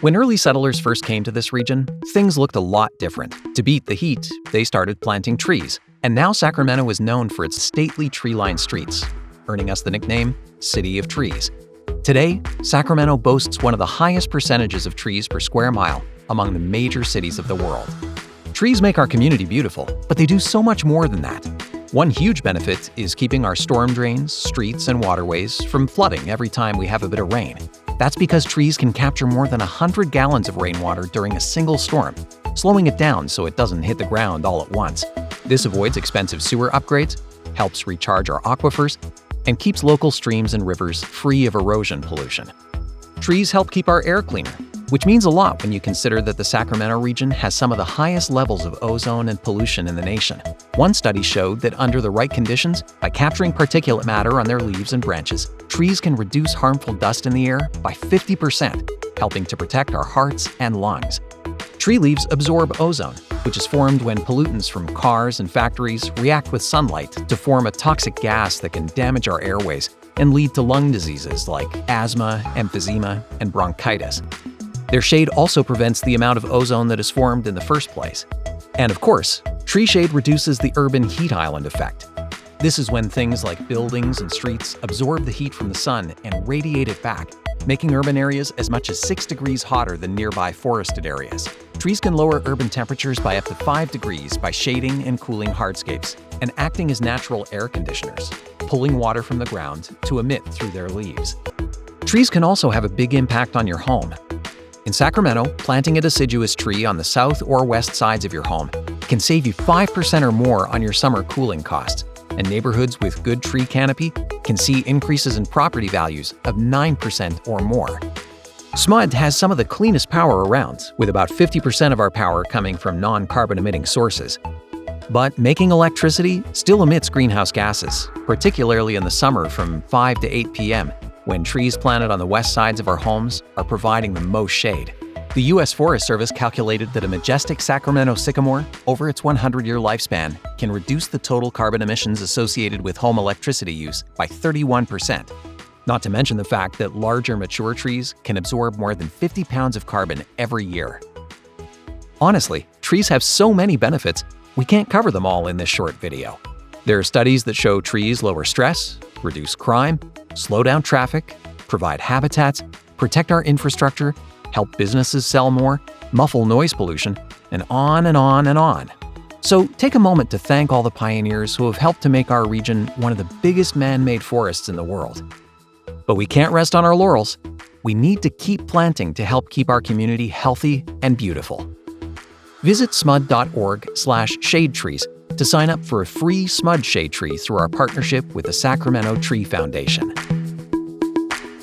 When early settlers first came to this region, things looked a lot different. To beat the heat, they started planting trees, and now Sacramento is known for its stately tree-lined streets, earning us the nickname City of Trees. Today, Sacramento boasts one of the highest percentages of trees per square mile among the major cities of the world. Trees make our community beautiful, but they do so much more than that. One huge benefit is keeping our storm drains, streets, and waterways from flooding every time we have a bit of rain. That's because trees can capture more than 100 gallons of rainwater during a single storm, slowing it down so it doesn't hit the ground all at once. This avoids expensive sewer upgrades, helps recharge our aquifers, and keeps local streams and rivers free of erosion pollution. Trees help keep our air cleaner, which means a lot when you consider that the Sacramento region has some of the highest levels of ozone and pollution in the nation. One study showed that under the right conditions, by capturing particulate matter on their leaves and branches, trees can reduce harmful dust in the air by 50%, helping to protect our hearts and lungs. Tree leaves absorb ozone, which is formed when pollutants from cars and factories react with sunlight to form a toxic gas that can damage our airways and lead to lung diseases like asthma, emphysema, and bronchitis. Their shade also prevents the amount of ozone that is formed in the first place. And of course, tree shade reduces the urban heat island effect. This is when things like buildings and streets absorb the heat from the sun and radiate it back, making urban areas as much as 6 degrees hotter than nearby forested areas. Trees can lower urban temperatures by up to 5 degrees by shading and cooling hardscapes and acting as natural air conditioners, pulling water from the ground to emit through their leaves. Trees can also have a big impact on your home. In Sacramento, planting a deciduous tree on the south or west sides of your home can save you 5% or more on your summer cooling costs, and neighborhoods with good tree canopy can see increases in property values of 9% or more. SMUD has some of the cleanest power around, with about 50% of our power coming from non-carbon emitting sources. But making electricity still emits greenhouse gases, particularly in the summer from 5 to 8 p.m., when trees planted on the west sides of our homes are providing the most shade. The U.S. Forest Service calculated that a majestic Sacramento sycamore, over its 100-year lifespan, can reduce the total carbon emissions associated with home electricity use by 31%. Not to mention the fact that larger mature trees can absorb more than 50 pounds of carbon every year. Honestly, trees have so many benefits, we can't cover them all in this short video. There are studies that show trees lower stress, reduce crime, slow down traffic, provide habitats, protect our infrastructure, help businesses sell more, muffle noise pollution, and on and on and on. So take a moment to thank all the pioneers who have helped to make our region one of the biggest man-made forests in the world. But we can't rest on our laurels. We need to keep planting to help keep our community healthy and beautiful. Visit smud.org/shadetrees to sign up for a free SMUD shade tree through our partnership with the Sacramento Tree Foundation.